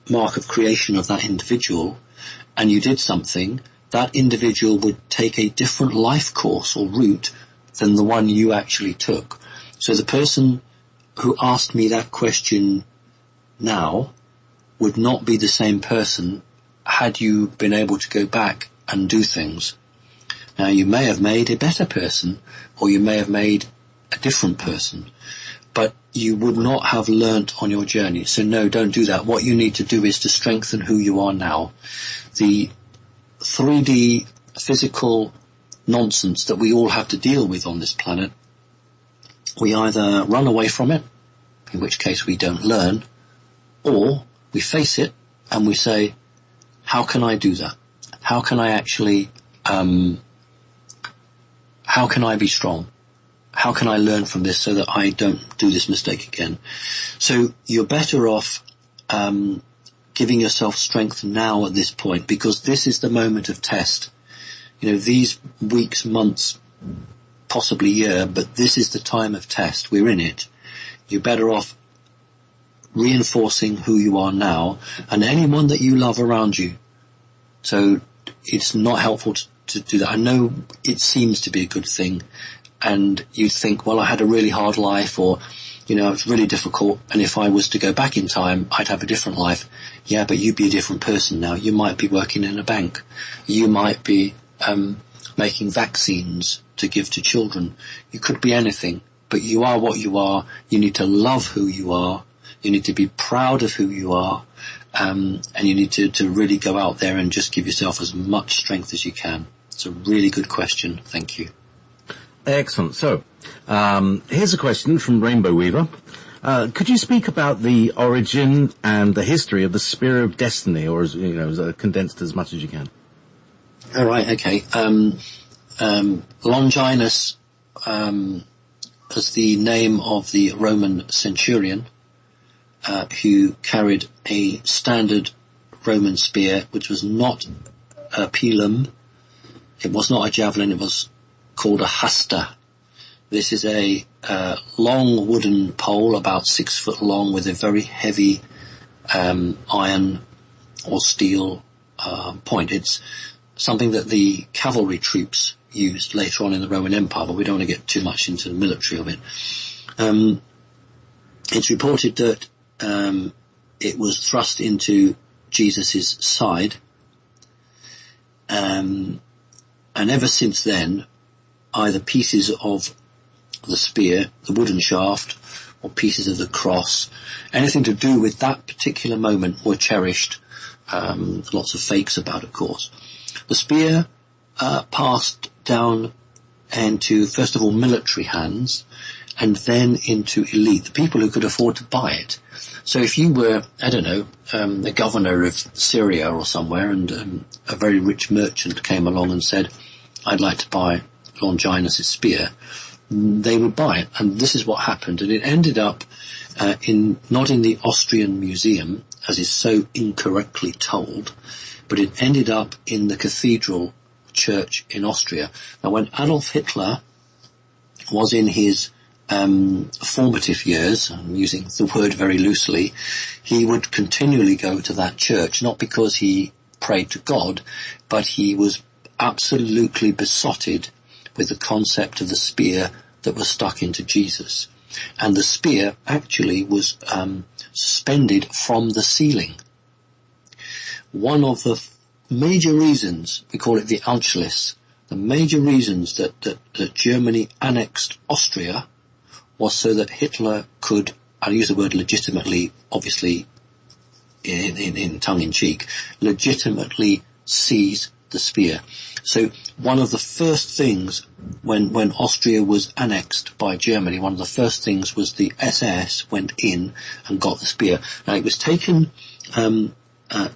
mark of creation of that individual, and you did something, that individual would take a different life course or route than the one you actually took. So the person who asked me that question now would not be the same person had you been able to go back and do things. Now, you may have made a better person, or you may have made a different person, but you would not have learnt on your journey. So no, don't do that. What you need to do is to strengthen who you are now. The 3D physical nonsense that we all have to deal with on this planet, we either run away from it, in which case we don't learn, or we face it and we say, how can I do that? How can I actually, how can I be strong? How can I learn from this so that I don't do this mistake again? So you're better off giving yourself strength now at this point, because this is the moment of test. You know, these weeks, months, possibly year, but this is the time of test. We're in it. You're better off reinforcing who you are now and anyone that you love around you. So it's not helpful to do that. I know it seems to be a good thing, and you think, well, I had a really hard life, or, you know, it's really difficult, and if I was to go back in time, I'd have a different life. Yeah, but you'd be a different person now. You might be working in a bank. You might be making vaccines to give to children. You could be anything, but you are what you are. You need to love who you are. You need to be proud of who you are. And you need to really go out there and just give yourself as much strength as you can. It's a really good question. Thank you. Excellent. So, here's a question from Rainbow Weaver. Could you speak about the origin and the history of the Spear of Destiny, or as condensed as much as you can? All right, okay. Longinus, as the name of the Roman centurion, who carried a standard Roman spear, which was not a pilum, it was not a javelin, it was called a hasta. This is a long wooden pole, about 6 foot long, with a very heavy iron or steel point. It's something that the cavalry troops used later on in the Roman Empire, but we don't want to get too much into the military of it. It's reported that it was thrust into Jesus' side, and ever since then, either pieces of the spear, the wooden shaft, or pieces of the cross, anything to do with that particular moment were cherished. Lots of fakes about, of course. The spear passed down into, first of all, military hands, and then into elite, the people who could afford to buy it. So if you were, I don't know, the governor of Syria or somewhere, and a very rich merchant came along and said, I'd like to buy Longinus' spear, they would buy it. And this is what happened. And it ended up not in the Austrian Museum, as is so incorrectly told, but it ended up in the cathedral church in Austria. Now, when Adolf Hitler was in his formative years, I'm using the word very loosely, he would continually go to that church, not because he prayed to God, but he was absolutely besotted with the concept of the spear that was stuck into Jesus. And the spear actually was suspended from the ceiling. One of the major reasons, we call it the Anschluss, the major reasons that Germany annexed Austria was so that Hitler could, I'll use the word legitimately, obviously in tongue-in-cheek, legitimately seize the spear. So one of the first things when Austria was annexed by Germany, one of the first things was the SS went in and got the spear. Now it was taken to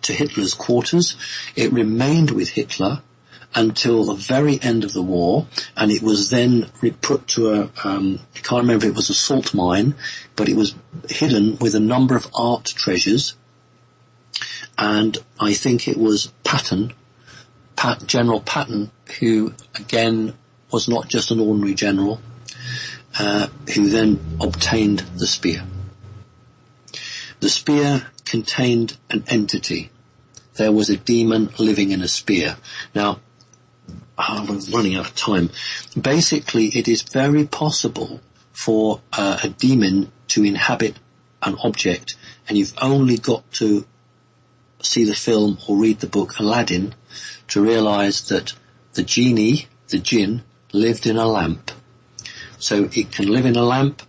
Hitler's quarters. It remained with Hitler until the very end of the war, and it was then put to I can't remember if it was a salt mine, but it was hidden with a number of art treasures, and I think it was General Patton, who again was not just an ordinary general, who then obtained the spear. The spear contained an entity. There was a demon living in a spear. Now, I'm running out of time. Basically, it is very possible for a demon to inhabit an object, and you've only got to see the film or read the book Aladdin to realize that the genie, the jinn, lived in a lamp. So it can live in a lamp,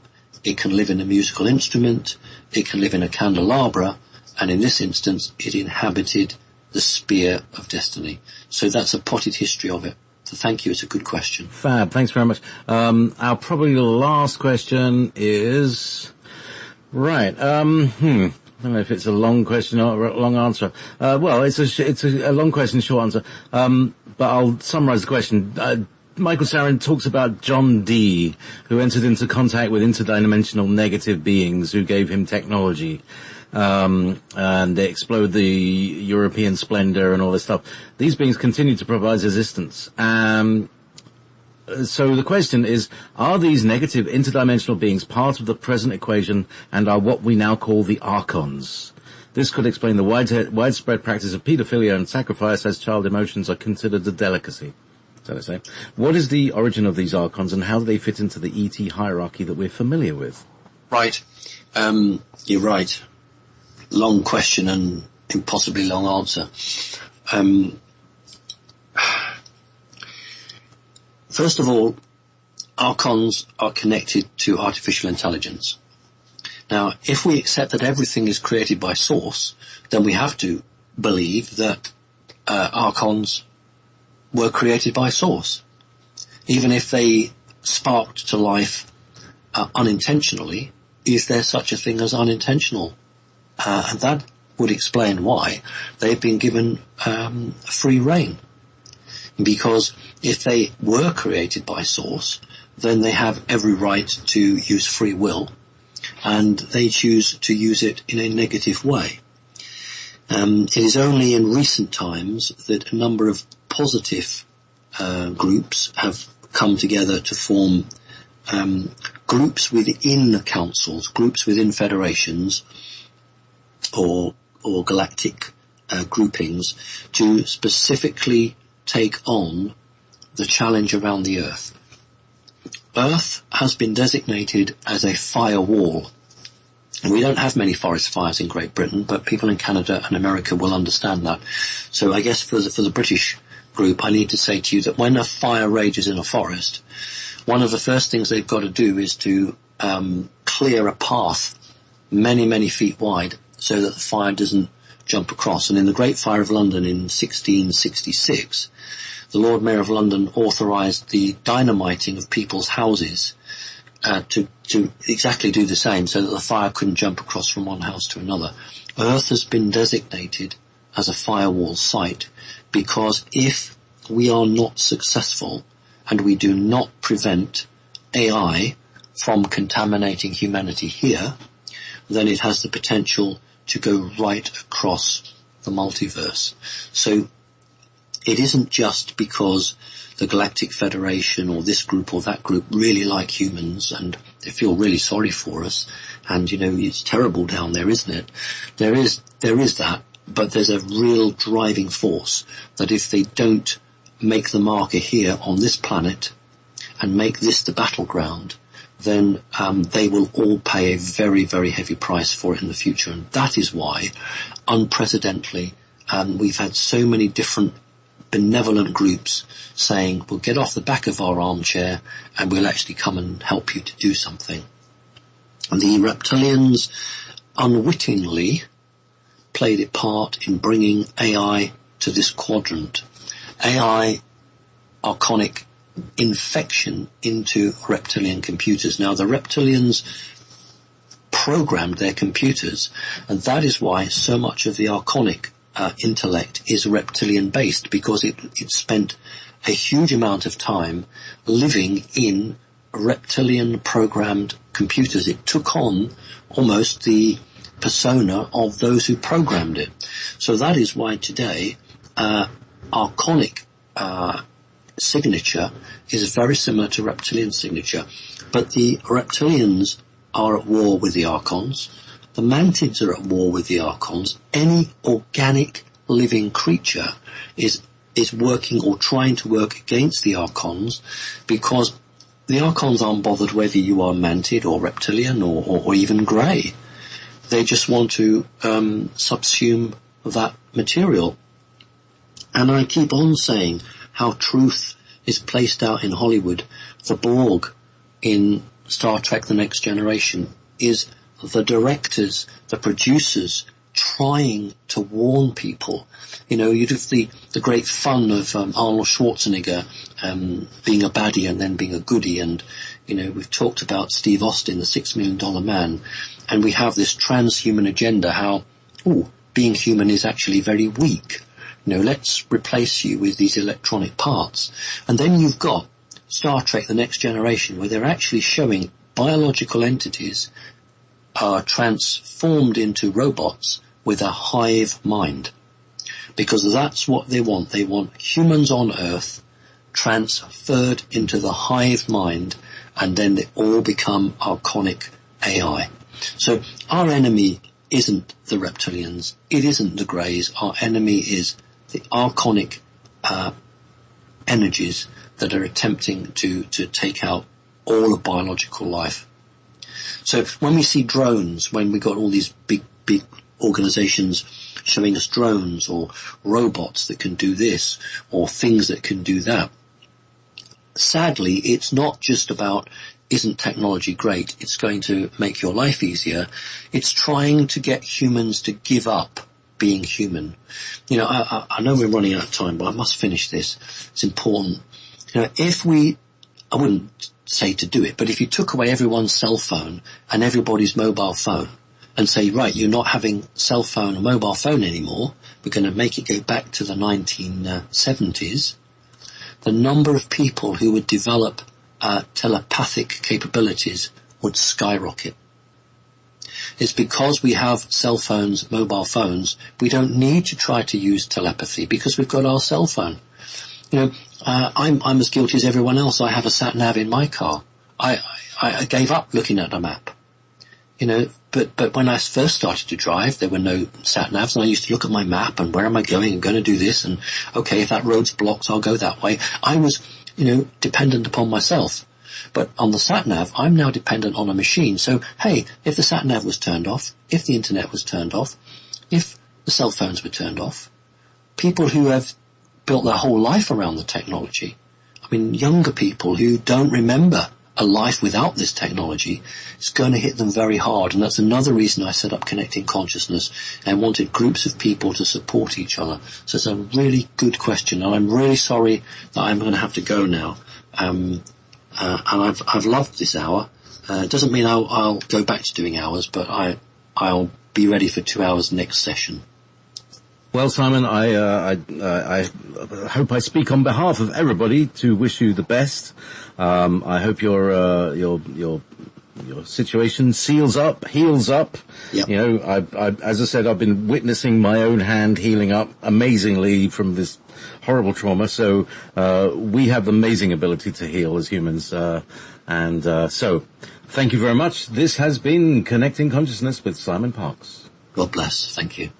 it can live in a musical instrument, it can live in a candelabra, and in this instance it inhabited the Spear of Destiny. So that's a potted history of it. So thank you, it's a good question. Fab, thanks very much. Our probably last question is... Right, I don't know if it's a long question or a long answer. Well, it's a long question, short answer. But I'll summarize the question. Michael Sarin talks about John Dee, who entered into contact with interdimensional negative beings who gave him technology. And they explode the European splendor and all this stuff. These beings continue to provide resistance. So the question is, are these negative interdimensional beings part of the present equation and are what we now call the Archons? This could explain the widespread practice of paedophilia and sacrifice, as child emotions are considered a delicacy. So they say. What is the origin of these Archons and how do they fit into the ET hierarchy that we're familiar with? Right. You're right. Long question and impossibly long answer. First of all, Archons are connected to artificial intelligence. Now, if we accept that everything is created by Source, then we have to believe that Archons were created by Source. Even if they sparked to life unintentionally, is there such a thing as unintentional? And that would explain why they've been given free rein. Because if they were created by Source, then they have every right to use free will, and they choose to use it in a negative way. It is only in recent times that a number of positive groups have come together to form groups within councils, groups within federations, or galactic groupings to specifically take on the challenge around the Earth. Earth has been designated as a firewall. We don't have many forest fires in Great Britain, but people in Canada and America will understand that. So I guess for the British group, I need to say to you that when a fire rages in a forest, one of the first things they've got to do is to clear a path many, many feet wide so that the fire doesn't jump across. And in the Great Fire of London in 1666, the Lord Mayor of London authorised the dynamiting of people's houses to exactly do the same, so that the fire couldn't jump across from one house to another. Earth has been designated as a firewall site because if we are not successful and we do not prevent AI from contaminating humanity here, then it has the potential to go right across the multiverse. So it isn't just because the Galactic Federation or this group or that group really like humans and they feel really sorry for us, and it's terrible down there, isn't it? There is that, but there's a real driving force that if they don't make the marker here on this planet and make this the battleground, then they will all pay a very, very heavy price for it in the future. And that is why, unprecedentedly, we've had so many different benevolent groups saying, we'll get off the back of our armchair and we'll actually come and help you to do something. And the reptilians unwittingly played a part in bringing AI to this quadrant. AI, archonic infection into reptilian computers. Now, the reptilians programmed their computers, and that is why so much of the archonic intellect is reptilian based, because it spent a huge amount of time living in reptilian programmed computers. It took on almost the persona of those who programmed it. So that is why today archonic signature is very similar to reptilian signature. But the reptilians are at war with the archons. The mantids are at war with the archons. Any organic living creature is working or trying to work against the archons, because the archons aren't bothered whether you are mantid or reptilian or even grey. They just want to subsume that material. And I keep on saying how truth is placed out in Hollywood. The Borg in Star Trek The Next Generation is the directors, the producers, trying to warn people. You'd have the great fun of Arnold Schwarzenegger being a baddie and then being a goodie, and we've talked about Steve Austin, the $6 Million Man, and we have this transhuman agenda, how being human is actually very weak. Let's replace you with these electronic parts. And then you've got Star Trek The Next Generation, where they're actually showing biological entities are transformed into robots with a hive mind. Because that's what they want. They want humans on Earth transferred into the hive mind, and then they all become archonic AI. So our enemy isn't the reptilians. It isn't the greys. Our enemy is the archonic energies that are attempting to take out all of biological life. So when we see drones, when we got all these big organizations showing us drones or robots that can do this or things that can do that, sadly, it's not just about, isn't technology great? It's going to make your life easier. It's trying to get humans to give up being human. I know we're running out of time, but I must finish this. It's important. If we I wouldn't say to do it, but if you took away everyone's cell phone and everybody's mobile phone and say, right, you're not having cell phone or mobile phone anymore, we're going to make it go back to the 1970s, the number of people who would develop telepathic capabilities would skyrocket. It's because we have cell phones, mobile phones, we don't need to try to use telepathy because we've got our cell phone. I'm as guilty as everyone else. I have a sat-nav in my car. I gave up looking at a map. But when I first started to drive, there were no sat-navs, and I used to look at my map and where am I going? I'm going to do this, and okay, if that road's blocked, I'll go that way. I was, dependent upon myself. But on the sat-nav, I'm now dependent on a machine. So, hey, if the sat-nav was turned off, if the internet was turned off, if the cell phones were turned off, people who have built their whole life around the technology, younger people who don't remember a life without this technology, it's going to hit them very hard. And that's another reason I set up Connecting Consciousness and wanted groups of people to support each other. So it's a really good question, and I'm really sorry that I'm going to have to go now. And I've loved this hour. It doesn't mean I'll go back to doing hours, but I'll be ready for 2 hours next session. Well, Simon, I hope I speak on behalf of everybody to wish you the best. I hope your situation heals up. Yep. As I said, I've been witnessing my own hand healing up amazingly from this horrible trauma. So we have amazing ability to heal as humans. So thank you very much. This has been Connecting Consciousness with Simon Parkes. God bless. Thank you.